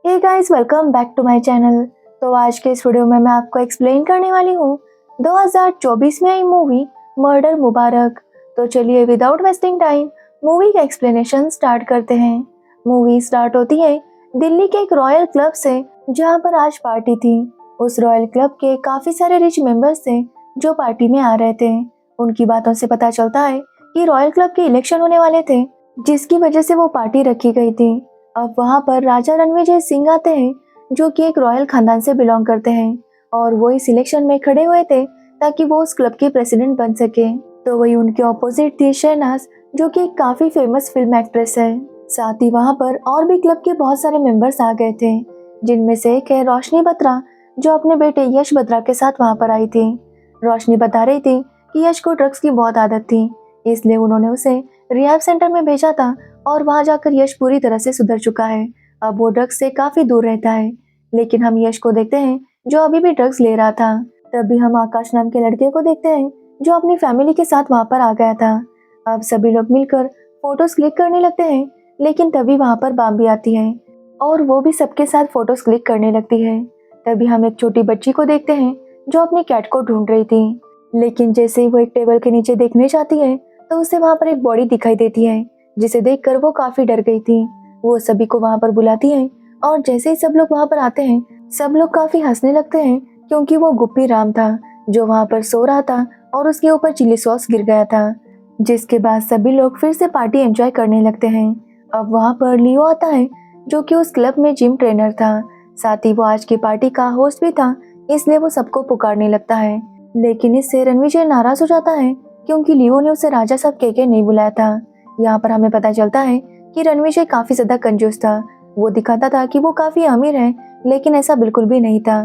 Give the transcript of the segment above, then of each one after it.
Hey guys, welcome back to my channel. तो आज के इस वीडियो में मैं आपको एक्सप्लेन करने वाली हूँ 2024 में आई मूवी मर्डर मुबारक। तो चलिए विदाउट वेस्टिंग टाइम मूवी का एक्सप्लेनेशन स्टार्ट करते हैं। मूवी स्टार्ट होती है दिल्ली के एक रॉयल क्लब से, जहाँ पर आज पार्टी थी। उस रॉयल क्लब के काफी सारे रिच मेंबर्स थे जो पार्टी में आ रहे थे। उनकी बातों से पता चलता है कि रॉयल क्लब के इलेक्शन होने वाले थे, जिसकी वजह से वो पार्टी रखी गई थी। अब वहाँ पर राजा रणविजय सिंह आते हैं, जो कि एक रॉयल खानदान से बिलोंग करते हैं, और वो इस इलेक्शन में खड़े हुए थे ताकि वो उस क्लब के प्रेसिडेंट बन सके। तो वही उनके ऑपोजिट थी शहनाज, जो कि एक काफी फेमस फिल्म एक्ट्रेस है। साथ ही वहाँ पर और भी क्लब के बहुत सारे मेंबर्स आ गए थे, जिनमें से एक है रोशनी बत्रा, जो अपने बेटे यश बत्रा के साथ वहाँ पर आई थी। रोशनी बता रही थी कि यश को ड्रग्स की बहुत आदत थी, इसलिए उन्होंने उसे रिहैब सेंटर में भेजा था, और वहां जाकर यश पूरी तरह से सुधर चुका है। अब वो ड्रग्स से काफी दूर रहता है। लेकिन हम यश को देखते हैं जो अभी भी ड्रग्स ले रहा था। तभी हम आकाश नाम के लड़के को देखते हैं जो अपनी फैमिली के साथ वहां पर आ गया था। अब सभी लोग मिलकर फोटोज क्लिक करने लगते हैं, लेकिन तभी वहां पर बाम्बी आती है और वो भी सबके साथ फोटोज क्लिक करने लगती है। तभी हम एक छोटी बच्ची को देखते हैं जो अपनी कैट को ढूंढ रही थी। लेकिन जैसे ही वो एक टेबल के नीचे देखने जाती है, तो उसे वहां पर एक बॉडी दिखाई देती है, जिसे देखकर वो काफी डर गई थी। वो सभी को वहां पर बुलाती है, और जैसे ही सब लोग वहां पर आते हैं, सब लोग काफी हंसने लगते हैं, क्योंकि वो गुप्पी राम था जो वहां पर सो रहा था और उसके ऊपर चिली सॉस गिर गया था। जिसके बाद सभी लोग फिर से पार्टी एंजॉय करने लगते हैं। अब वहां पर लियो आता है, जो कि उस क्लब में जिम ट्रेनर था। साथ ही वो आज की पार्टी का होस्ट भी था, इसलिए वो सबको पुकारने लगता है। लेकिन इससे रणविजय नाराज हो जाता है, क्योंकि लियो ने उसे राजा साहब कह के नहीं बुलाया था। यहाँ पर हमें पता चलता है कि रणविजय काफी ज्यादा कंजूस था। वो दिखाता था कि वो काफी अमीर है, लेकिन ऐसा बिल्कुल भी नहीं था।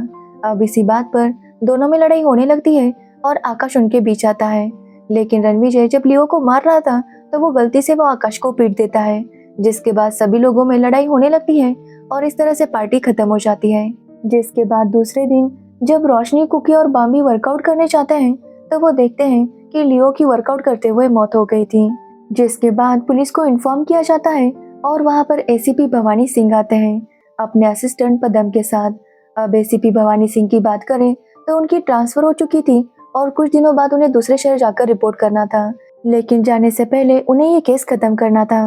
अब इसी बात पर दोनों में लड़ाई होने लगती है, और आकाश उनके बीच आता है। लेकिन रणविजय जब लियो को मार रहा था, तो वो गलती से वो आकाश को पीट देता है, जिसके बाद सभी लोगों में लड़ाई होने लगती है, और इस तरह से पार्टी खत्म हो जाती है। जिसके बाद दूसरे दिन जब रोशनी, कुकी और बाम्बी वर्कआउट करने जाते हैं, तो वो देखते हैं कि लियो की वर्कआउट करते हुए मौत हो गई थी। जिसके बाद पुलिस को इन्फॉर्म किया जाता है, और वहां पर एसीपी भवानी सिंह आते हैं अपने असिस्टेंट पदम के साथ। अब एसीपी भवानी सिंह की बात करें तो उनकी ट्रांसफर हो चुकी थी, और कुछ दिनों बाद उन्हें दूसरे शहर जाकर रिपोर्ट करना था, लेकिन जाने से पहले उन्हें ये केस खत्म करना था।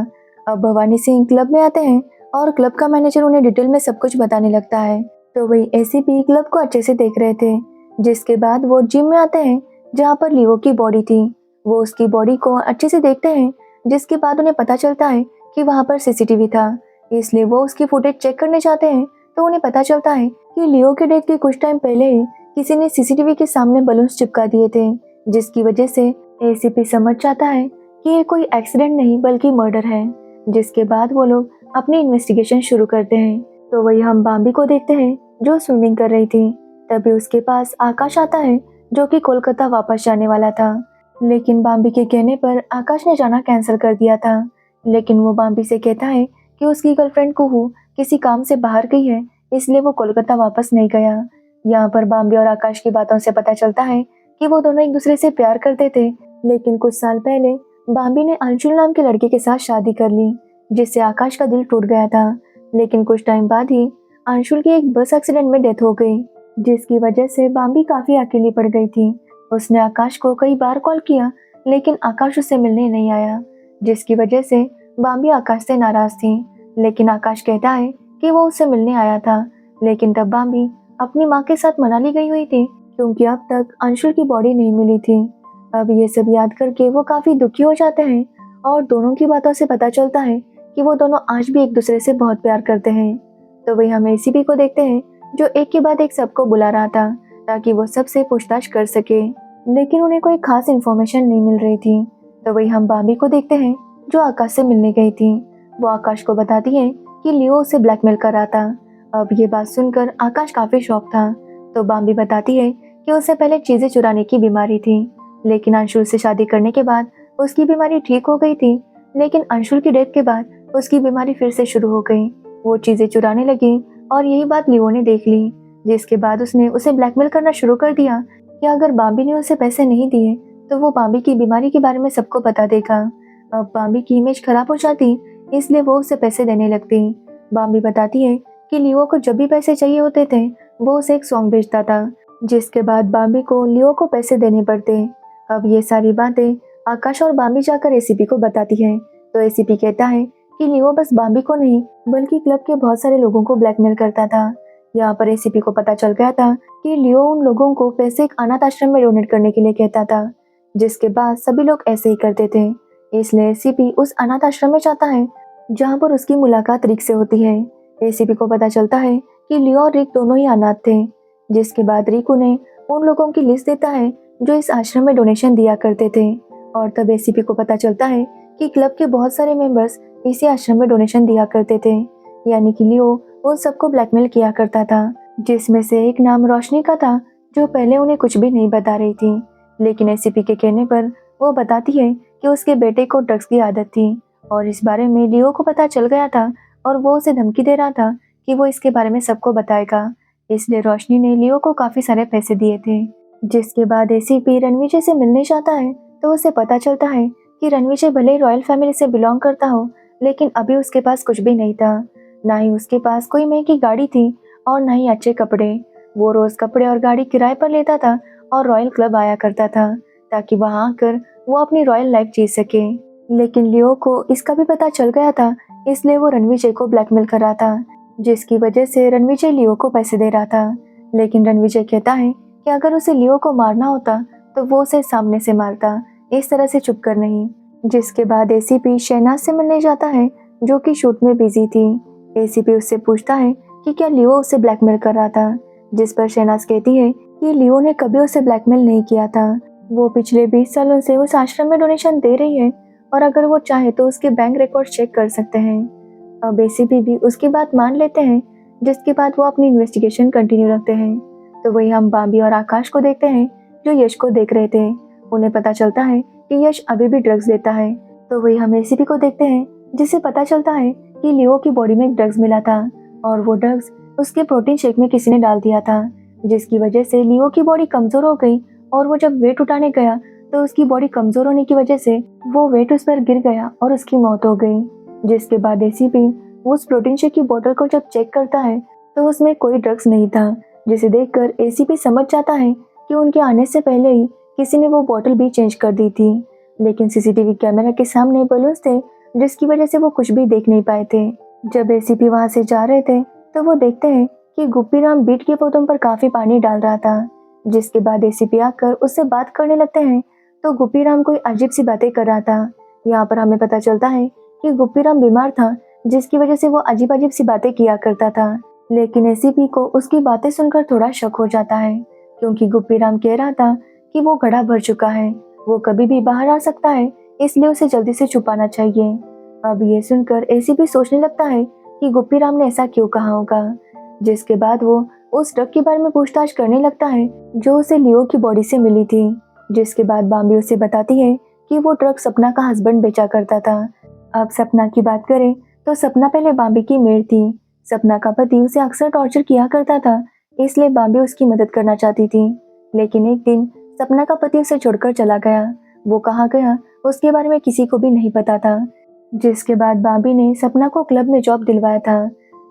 अब भवानी सिंह क्लब में आते हैं, और क्लब का मैनेजर उन्हें डिटेल में सब कुछ बताने लगता है। तो वही एसीपी क्लब को अच्छे से देख रहे थे। जिसके बाद वो जिम में आते हैं, जहाँ पर लियो की बॉडी थी। वो उसकी बॉडी को अच्छे से देखते हैं, जिसके बाद उन्हें पता चलता है कि वहाँ पर सीसीटीवी था, इसलिए वो उसकी फुटेज चेक करने जाते हैं। तो उन्हें पता चलता है कि लियो के डेथ के कुछ टाइम पहले ही किसी ने सीसीटीवी के सामने बलून्स चिपका दिए थे, जिसकी वजह से एसीपी समझ जाता है कि ये कोई एक्सीडेंट नहीं बल्कि मर्डर है। जिसके बाद वो लोग अपनी इन्वेस्टिगेशन शुरू करते हैं। तो वही हम बाम्बी को देखते हैं जो स्विमिंग कर रही थी। तभी उसके पास आकाश आता है, जो कि कोलकाता वापस जाने वाला था। लेकिन बाम्बी के कहने पर आकाश ने जाना कैंसिल कर दिया था। लेकिन वो बाम्बी से कहता है कि उसकी गर्लफ्रेंड कुहू किसी काम से बाहर गई है, इसलिए वो कोलकाता वापस नहीं गया। यहाँ पर बाम्बी और आकाश की बातों से पता चलता है कि वो दोनों एक दूसरे से प्यार करते थे। लेकिन कुछ साल पहले बाम्बी ने अंशुल नाम के लड़के के साथ शादी कर ली, जिससे आकाश का दिल टूट गया था। लेकिन कुछ टाइम बाद ही अंशुल की एक बस एक्सीडेंट में डेथ हो गई, जिसकी वजह से बाम्बी काफी अकेली पड़ गई थी। उसने आकाश को कई बार कॉल किया, लेकिन आकाश उससे मिलने नहीं आया, जिसकी वजह से बाम्बी आकाश से नाराज थी। लेकिन आकाश कहता है कि वो उससे मिलने आया था। लेकिन तब बाम्बी अपनी माँ के साथ मनाली गई हुई थी, क्योंकि अब तक अंशुल की बॉडी नहीं मिली थी। अब ये सब याद करके वो काफी दुखी हो जाते हैं, और दोनों की बातों से पता चलता है कि वो दोनों आज भी एक दूसरे से बहुत प्यार करते हैं। तो वही हम एसीपी को देखते हैं, जो एक के बाद एक सबको बुला रहा था ताकि वो सबसे पूछताछ कर सके, लेकिन उन्हें कोई खास इन्फॉर्मेशन नहीं मिल रही थी। तो वही हम बाम्बी को देखते हैं, जो आकाश से मिलने गई थी। वो आकाश को बताती है कि लियो उसे ब्लैकमेल कर रहा था। अब ये बात सुनकर आकाश काफी शॉक था। तो बाम्बी बताती है कि उसे पहले चीजें चुराने की बीमारी थी, लेकिन अंशुल से शादी करने के बाद उसकी बीमारी ठीक हो गई थी। लेकिन अंशुल की डेथ के बाद उसकी बीमारी फिर से शुरू हो गई। वो चीजें चुराने लगी, और यही बात लियो ने देख ली, जिसके बाद उसने उसे ब्लैकमेल करना शुरू कर दिया कि अगर बाम्बी ने उसे पैसे नहीं दिए तो वो बाम्बी की बीमारी के बारे में सबको बता देगा। अब बाम्बी की इमेज खराब हो जाती, इसलिए वो उसे पैसे देने लगती। बाम्बी बताती है कि लियो को जब भी पैसे चाहिए होते थे वो उसे एक सॉन्ग भेजता था, जिसके बाद बाम्बी को लियो को पैसे देने पड़ते। अब ये सारी बातें आकाश और बाम्बी जाकर एसीपी को बताती है, तो एसीपी कहता है कि लियो बस बाम्बी को नहीं बल्कि क्लब के बहुत सारे लोगों को ब्लैकमेल करता था। यहाँ पर एसीपी को पता चल गया था कि लियो उन लोगों को पैसे एक अनाथ आश्रम में डोनेट करने के लिए कहता था, जिसके बाद सभी लोग ऐसे ही करते थे। इसलिए एसीपी उस अनाथ आश्रम में जाता है जहाँ पर उसकी मुलाकात रिक से होती है। एसीपी को पता चलता है कि लियो और रिक दोनों ही अनाथ थे, जिसके बाद रिक उन्हें उन लोगों की लिस्ट देता है जो इस आश्रम में डोनेशन दिया करते थे। और तब एसीपी को पता चलता है कि क्लब के बहुत सारे मेंबर्स इसी आश्रम में डोनेशन दिया करते थे, यानी कि लियो उन सबको ब्लैकमेल किया करता था, जिसमें से एक नाम रोशनी का था जो पहले उन्हें कुछ भी नहीं बता रही थी। लेकिन एसीपी के कहने पर वो बताती है कि उसके बेटे को ड्रग्स की आदत थी और इस बारे में लियो को पता चल गया था और वो उसे धमकी दे रहा था कि वो इसके बारे में सबको बताएगा। इसलिए रोशनी ने लियो को काफी सारे पैसे दिए थे। जिसके बाद एसीपी रणविजय से मिलने जाता है तो उसे पता चलता है कि रणविजय भले ही रॉयल फैमिली से बिलोंग करता हो, लेकिन अभी उसके पास कुछ भी नहीं था। ना ही उसके पास कोई महंगी गाड़ी थी और ना ही अच्छे कपड़े। वो रोज कपड़े और गाड़ी किराए पर लेता था और रॉयल क्लब आया करता था ताकि वहां आकर वो अपनी रॉयल लाइफ जी सके। लेकिन लियो को इसका भी पता चल गया था, इसलिए वो रणविजय को ब्लैकमेल कर रहा था, जिसकी वजह से रणविजय लियो को पैसे दे रहा था। लेकिन रणविजय कहता है कि अगर उसे लियो को मारना होता तो वो उसे सामने से मारता, इस तरह से चुप कर नहीं। जिसके बाद एसीपी शहनाज से मिलने जाता है जो कि शूट में बिजी थी। एसीपी उससे पूछता है कि क्या लियो उसे ब्लैकमेल कर रहा था, जिस पर शहनाज कहती है कि लियो ने कभी उसे ब्लैकमेल नहीं किया था। वो पिछले 20 सालों से उस आश्रम में डोनेशन दे रही है और अगर वो चाहे तो उसके बैंक रिकॉर्ड चेक कर सकते हैं। अब एसीपी भी उसकी बात मान लेते हैं, जिसके बाद वो अपनी इन्वेस्टिगेशन कंटिन्यू रखते हैं। तो वही हम बाम्बी और आकाश को देखते हैं जो यश को देख रहे थे। उन्हें पता चलता है कि यश अभी भी ड्रग्स लेता है। तो वही हम एसीपी को देखते हैं जिससे पता चलता है कि लियो की बॉडी में ड्रग्स मिला था और वो ड्रग्स उसके प्रोटीन शेक में किसी ने डाल दिया था, जिसकी वजह से लियो की बॉडी कमजोर हो गई और वो जब वेट उठाने गया तो उसकी बॉडी कमजोर होने की वजह से वो वेट उस पर गिर गया और उसकी मौत हो गई। जिसके बाद एसीपी उस प्रोटीन शेक की बोतल को जब चेक करता है तो उसमें कोई ड्रग्स नहीं था, जिसे देखकर एसीपी समझ जाता है कि उनके आने से पहले ही किसी ने वो बोतल भी चेंज कर दी थी। लेकिन सीसीटीवी कैमरा के सामने बलून्स थे, जिसकी वजह से वो कुछ भी देख नहीं पाए थे। जब एसीपी वहां से जा रहे थे तो वो देखते हैं कि गुप्पीराम बीट के पौधों पर काफी पानी डाल रहा था। जिसके बाद एसीपी आकर उससे बात करने लगते हैं तो गुप्पीराम कोई अजीब सी बातें कर रहा था। यहाँ पर हमें पता चलता है कि गुप्पीराम बीमार था, जिसकी वजह से वो अजीब अजीब सी बातें किया करता था। लेकिन एसीपी को उसकी बातें सुनकर थोड़ा शक हो जाता है, क्योंकि गुप्पीराम कह रहा था कि वो घड़ा भर चुका है, वो कभी भी बाहर आ सकता है, इसलिए उसे जल्दी से छुपाना चाहिए। अब ये सुनकर एसीपी सोचने लगता है कि गुप्पीराम ने ऐसा क्यों कहा होगा। जिसके बाद वो उस ड्रग के बारे में पूछताछ करने लगता है जो उसे लियो की बॉडी से मिली थी। जिसके बाद बाम्बी उसे बताती है कि वो ड्रग सपना का हस्बैंड बेचा करता था। अब सपना की बात करें तो सपना पहले बाम्बी की मेड थी। सपना का पति उसे अक्सर टॉर्चर किया करता था, इसलिए बाम्बी उसकी मदद करना चाहती थी। लेकिन एक दिन सपना का पति उसे छोड़कर चला गया। वो कहाँ गया उसके बारे में किसी को भी नहीं पता था। जिसके बाद बाम्बी ने सपना को क्लब में जॉब दिलवाया था।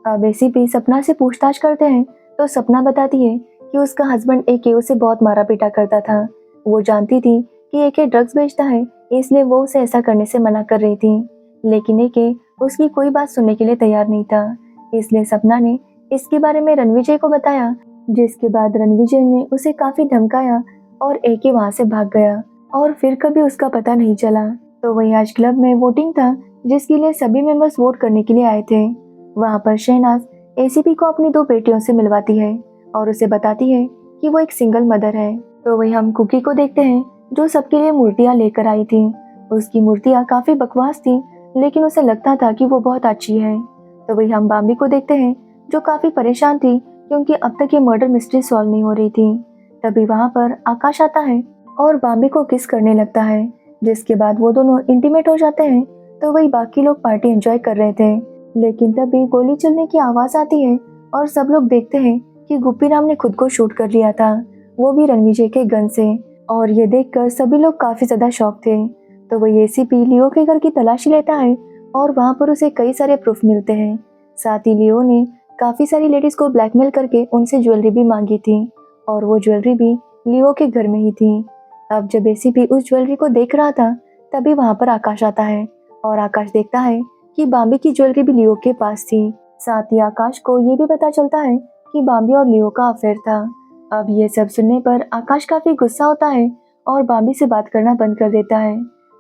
अब एसीपी सपना से पूछताछ करते हैं तो सपना बताती है कि उसका हस्बैंड एके उसे बहुत मारा पीटा करता था। वो जानती थी कि एके ड्रग्स बेचता है, इसलिए वो उसे ऐसा करने से मना कर रही थी। लेकिन एके उसकी कोई बात सुनने के लिए तैयार नहीं था, इसलिए सपना ने इसके बारे में रणविजय को बताया। जिसके बाद रणविजय ने उसे काफी धमकाया और एके वहां से भाग गया और फिर कभी उसका पता नहीं चला। तो वही आज क्लब में वोटिंग था, जिसके लिए सभी मेंबर्स वोट करने के लिए आए थे। वहां पर शहनाज एसीपी को अपनी 2 बेटियों से मिलवाती है और उसे बताती है कि वो एक सिंगल मदर है। तो वही हम कुकी को देखते हैं जो सबके लिए मूर्तियां लेकर आई थी। उसकी मूर्तियां काफी बकवास थी, लेकिन उसे लगता था कि वो बहुत अच्छी है। तो वही हम बाम्बी को देखते हैं जो काफी परेशान थी क्योंकि अब तक ये मर्डर मिस्ट्री सॉल्व नहीं हो रही थी। तभी वहां पर आकाश आता है और बाम्बी को किस करने लगता है। जिसके बाद वो दोनों इंटीमेट हो जाते हैं। तो वही बाकी लोग पार्टी एंजॉय कर रहे थे, लेकिन तभी गोली चलने की आवाज आती है और सब लोग देखते हैं कि गुप्पीराम ने खुद को शूट कर लिया था, वो भी रणविजय के गन से। और ये देखकर सभी लोग काफी ज्यादा शॉक थे। तो वो एसीपी लियो के घर की तलाशी लेता है और वहां पर उसे कई सारे प्रूफ मिलते हैं। साथ ही लियो ने काफ़ी सारी लेडीज़ को ब्लैकमेल करके उनसे ज्वेलरी भी मांगी थी और वो ज्वेलरी भी लियो के घर में ही थी। अब जब एसीपी उस ज्वेलरी को देख रहा था तभी वहाँ पर आकाश आता है और आकाश देखता है कि बाम्बी की ज्वेलरी भी लियो के पास थी। साथ ही आकाश को ये भी पता चलता है कि बाम्बी और लियो का अफेयर था। अब ये सब सुनने पर आकाश काफ़ी गुस्सा होता है और बाम्बी से बात करना बंद कर देता है।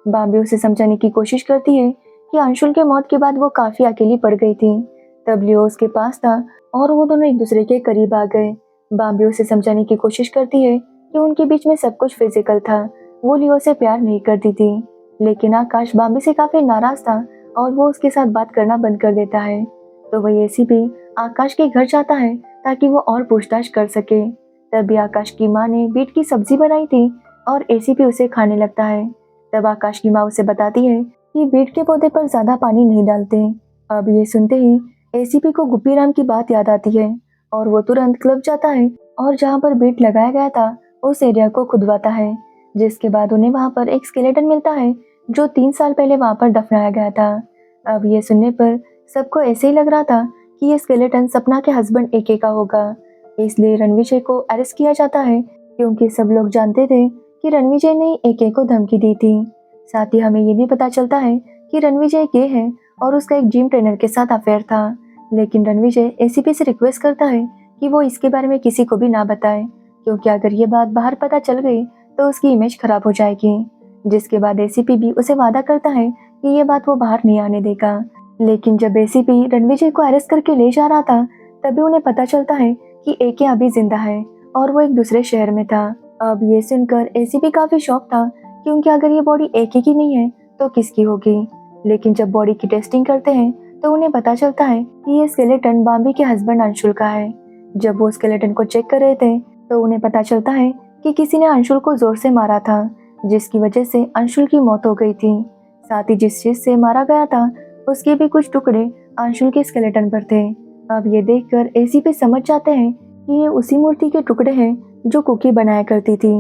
बाम्बी उसे समझाने की कोशिश करती है कि अंशुल के मौत के बाद वो काफ़ी अकेली पड़ गई थी। तब लियो उसके पास था और वो दोनों एक दूसरे के करीब आ गए। बाम्बी उसे समझाने की कोशिश करती है कि उनके बीच में सब कुछ फिजिकल था, वो लियो से प्यार नहीं करती थी। लेकिन आकाश बाम्बी से काफ़ी नाराज़ था और वो उसके साथ बात करना बंद कर देता है। तो वही एसीपी आकाश के घर जाता है ताकि वो और पूछताछ कर सके। तभी आकाश की माँ ने बीट की सब्जी बनाई थी और एसीपी उसे खाने लगता है। तब आकाश की माँ उसे बताती है कि बीट के पौधे पर ज़्यादा पानी नहीं डालते। अब ये सुनते ही एसीपी को गुप्पी राम की बात याद आती है और वो तुरंत क्लब जाता है और जहाँ पर बीट लगाया गया था उस एरिया को खुदवाता है, जिसके बाद उन्हें वहाँ पर एक स्केलेटन मिलता है जो 3 साल पहले वहाँ पर दफनाया गया था। अब ये सुनने पर सबको ऐसे ही लग रहा था कि ये स्केलेटन सपना के हस्बैंड एके का होगा, इसलिए रणविजय को अरेस्ट किया जाता है क्योंकि सब लोग जानते थे कि रणविजय ने एके को धमकी दी थी। साथ ही हमें ये भी पता चलता है कि रणविजय गे है और उसका एक जिम ट्रेनर के साथ अफेयर था, लेकिन रणविजय एसीपी से रिक्वेस्ट करता है कि वो इसके बारे में किसी को भी ना बताए क्योंकि अगर ये बात बाहर पता चल गई तो उसकी इमेज खराब हो जाएगी। जिसके बाद एसीपी भी उसे वादा करता है कि ये बात वो बाहर नहीं आने देगा। लेकिन जब एसीपी रणविजय को अरेस्ट करके ले जा रहा था तभी उन्हें पता चलता है कि एके अभी जिंदा है और वो एक दूसरे शहर में था। अब ये सुनकर एसीपी काफी शॉक था क्योंकि अगर ये बॉडी एके की नहीं है तो किसकी होगी। लेकिन जब बॉडी की टेस्टिंग करते हैं तो उन्हें पता चलता है कि ये स्केलेटन बाम्बी के हस्बैंड अंशुल का है। जब वो स्केलेटन को चेक कर रहे थे तो उन्हें पता चलता है कि किसी ने अंशुल को जोर से मारा था, जिसकी वजह से अंशुल की मौत हो गई थी। साथ ही जिस चीज से मारा गया था उसके भी कुछ टुकड़े अंशुल के स्केलेटन पर थे। अब ये देखकर एसीपी समझ जाते हैं कि ये उसी मूर्ति के टुकड़े हैं जो कुकी बनाया करती थी।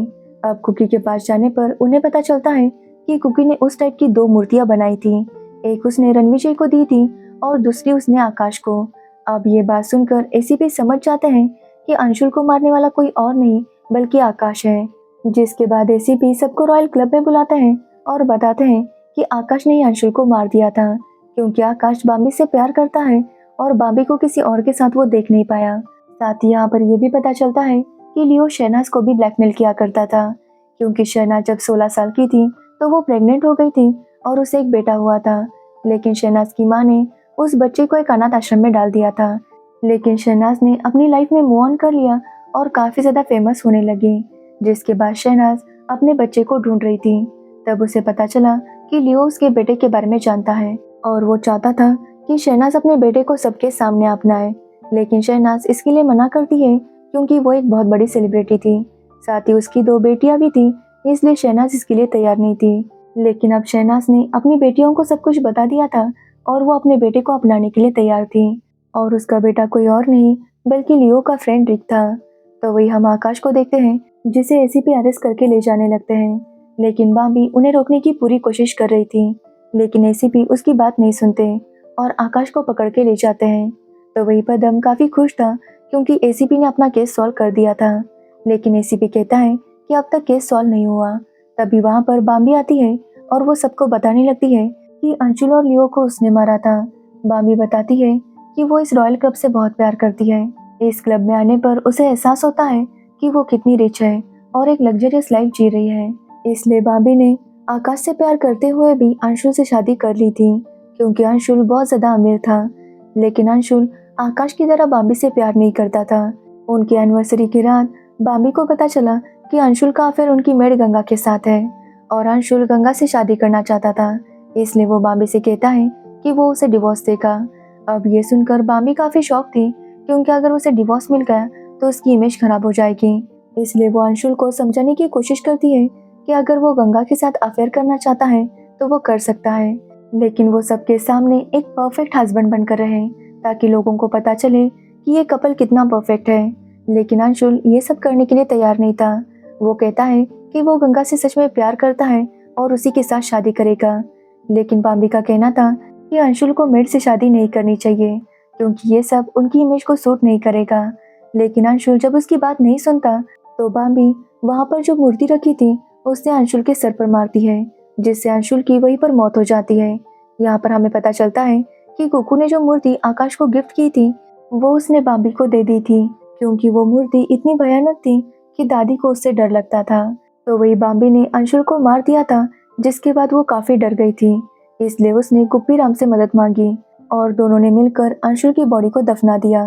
अब कुकी के पास जाने पर उन्हें पता चलता है कि कुकी ने उस टाइप की 2 मूर्तियां बनाई थी, एक उसने रणविजय को दी थी और दूसरी उसने आकाश को। अब ये बात सुनकर एसीपी समझ जाते हैं कि अंशुल को मारने वाला कोई और नहीं बल्कि आकाश है। जिसके बाद एसीपी सबको रॉयल क्लब में बुलाते हैं और बताते हैं कि आकाश ने ही अंशुल को मार दिया था क्योंकि आकाश बाम्बी से प्यार करता है और बाम्बी को किसी और के साथ वो देख नहीं पाया। साथ ही यहाँ पर यह भी पता चलता है कि लियो शहनाज को भी ब्लैकमेल किया करता था क्योंकि शहनाज जब 16 साल की थी तो वो प्रेग्नेंट हो गई थी और उसे एक बेटा हुआ था। लेकिन शहनाज की माँ ने उस बच्चे को एक अनाथ आश्रम में डाल दिया था। लेकिन शहनाज ने अपनी लाइफ में मूव ऑन कर लिया और काफ़ी ज़्यादा फेमस होने लगी। जिसके बाद शहनाज अपने बच्चे को ढूंढ रही थी। तब उसे पता चला कि लियो उसके बेटे के बारे में जानता है और वो चाहता था कि शहनाज अपने बेटे को सबके सामने अपनाए। लेकिन शहनाज इसके लिए मना करती है क्योंकि वो एक बहुत बड़ी सेलिब्रिटी थी, साथ ही उसकी 2 बेटियां भी थी, इसलिए शहनाज इसके लिए तैयार नहीं थी। लेकिन अब शहनाज ने अपनी बेटियों को सब कुछ बता दिया था और वो अपने बेटे को अपनाने के लिए तैयार थी और उसका बेटा कोई और नहीं बल्कि लियो का फ्रेंड रिक था। तो वही हम आकाश को देखते हैं जिसे एसीपी अरेस्ट करके ले जाने लगते हैं। लेकिन बाम्बी उन्हें रोकने की पूरी कोशिश कर रही थी, लेकिन एसीपी उसकी बात नहीं सुनते और आकाश को पकड़ के ले जाते हैं। तो वही पदम काफ़ी खुश था क्योंकि एसीपी ने अपना केस सॉल्व कर दिया था। लेकिन एसीपी कहता है कि अब तक केस सॉल्व नहीं हुआ। तभी वहाँ पर बाम्बी आती है और वो सबको बताने लगती है कि अंशुल और लियो को उसने मारा था। बाम्बी बताती है कि वो इस रॉयल क्लब से बहुत प्यार करती है। इस क्लब में आने पर उसे एहसास होता है कि वो कितनी रिच है और एक लग्जरियस लाइफ जी रही है। इसलिए बाम्बी ने आकाश से प्यार करते हुए भी अंशुल से शादी कर ली थी क्योंकि अंशुल बहुत ज़्यादा अमीर था। लेकिन अंशुल आकाश की तरह बाम्बी से प्यार नहीं करता था। उनकी एनिवर्सरी की रात बाम्बी को पता चला कि अंशुल का अफेयर उनकी मेड गंगा के साथ है और अंशुल गंगा से शादी करना चाहता था, इसलिए वो बाम्बी से कहता है कि वो उसे डिवोर्स देगा। अब ये सुनकर बाम्बी काफ़ी शॉक थी क्योंकि अगर उसे डिवोर्स मिल गया तो उसकी इमेज खराब हो जाएगी। इसलिए वो अंशुल को समझाने की कोशिश करती है कि अगर वो गंगा के साथ अफेयर करना चाहता है तो वो कर सकता है, लेकिन वो सबके सामने एक परफेक्ट हस्बैंड बनकर रहे ताकि लोगों को पता चले कि ये कपल कितना परफेक्ट है। लेकिन अंशुल ये सब करने के लिए तैयार नहीं था। वो कहता है कि वो गंगा से सच में प्यार करता है और उसी के साथ शादी करेगा। लेकिन बाम्बी का कहना था कि अंशुल को मेड से शादी नहीं करनी चाहिए क्योंकि ये सब उनकी इमेज को सूट नहीं करेगा। लेकिन अंशुल जब उसकी बात नहीं सुनता तो बाम्बी वहाँ पर जो मूर्ति रखी थी उसने अंशुल के सर पर मारती है, जिससे अंशुल की वहीं पर मौत हो जाती है। यहाँ पर हमें पता चलता है कि कुकू ने जो मूर्ति आकाश को गिफ्ट की थी वो उसने बाम्बी को दे दी थी, क्योंकि वो मूर्ति इतनी भयानक थी कि दादी को उससे डर लगता था। तो वही बाम्बी ने अंशुल को मार दिया था, जिसके बाद वो काफी डर गई थी। इसलिए उसने गुप्पी राम से मदद मांगी और दोनों ने मिलकर अंशुल की बॉडी को दफना दिया।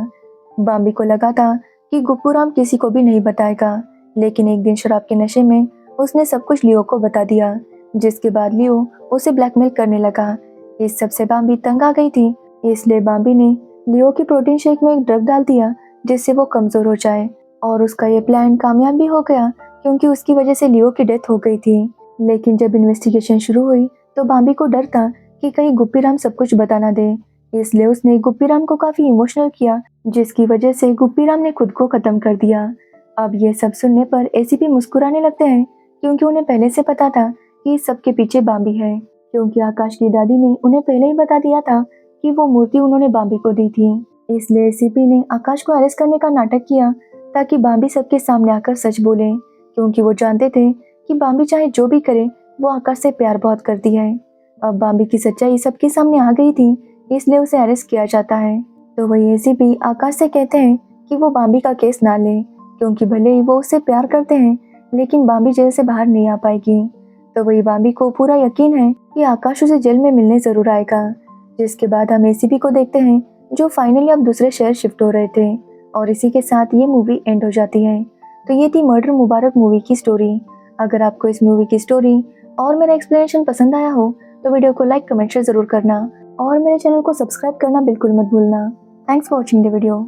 बाम्बी को लगा था कि गुप्पू राम किसी को भी नहीं बताएगा, लेकिन एक दिन शराब के नशे में उसने सब कुछ लियो को बता दिया, जिसके बाद लियो उसे ब्लैकमेल करने लगा। इस सब से बाम्बी तंग आ गई थी, इसलिए बाम्बी ने लियो की प्रोटीन शेक में एक ड्रग डाल दिया जिससे वो कमजोर हो जाए। और उसका ये प्लान कामयाब भी हो गया, क्योंकि उसकी वजह से लियो की डेथ हो गई थी। लेकिन जब इन्वेस्टिगेशन शुरू हुई तो बाम्बी को डर था कि कहीं गुप्पी राम सब कुछ बता ना दे, इसलिए उसने गुप्पी राम को काफी इमोशनल किया, जिसकी वजह से गुप्पी राम ने खुद को खत्म कर दिया। अब ये सब सुनने पर एसीपी मुस्कुराने लगते हैं, क्योंकि उन्हें पहले से पता था कि इस सब के पीछे बाम्बी है, क्योंकि आकाश की दादी ने उन्हें पहले ही बता दिया था कि वो मूर्ति उन्होंने बाम्बी को दी थी। इसलिए एसीपी ने आकाश को अरेस्ट करने का नाटक किया ताकि बाम्बी सबके सामने आकर सच बोले, क्योंकि वो जानते थे कि बाम्बी चाहे जो भी करे वो आकाश से प्यार बहुत करती है। अब बाम्बी की सच्चाई सबके सामने आ गई थी, इसलिए उसे अरेस्ट किया जाता है। तो वही एसीपी आकाश से कहते हैं कि वो बाम्बी का केस ना ले, क्योंकि भले ही वो उससे प्यार करते हैं लेकिन बाम्बी जेल से बाहर नहीं आ पाएगी। तो वही बाम्बी को पूरा यकीन है कि आकाश उसे जेल में मिलने जरूर आएगा। जिसके बाद हम एसीपी को देखते हैं जो फाइनली अब दूसरे शहर शिफ्ट हो रहे थे, और इसी के साथ ये मूवी एंड हो जाती है। तो ये थी मर्डर मुबारक मूवी की स्टोरी। अगर आपको इस मूवी की स्टोरी और मेरा एक्सप्लेनेशन पसंद आया हो तो वीडियो को लाइक कमेंट शेयर जरूर करना, और मेरे चैनल को सब्सक्राइब करना बिल्कुल मत भूलना। Thanks for watching the video.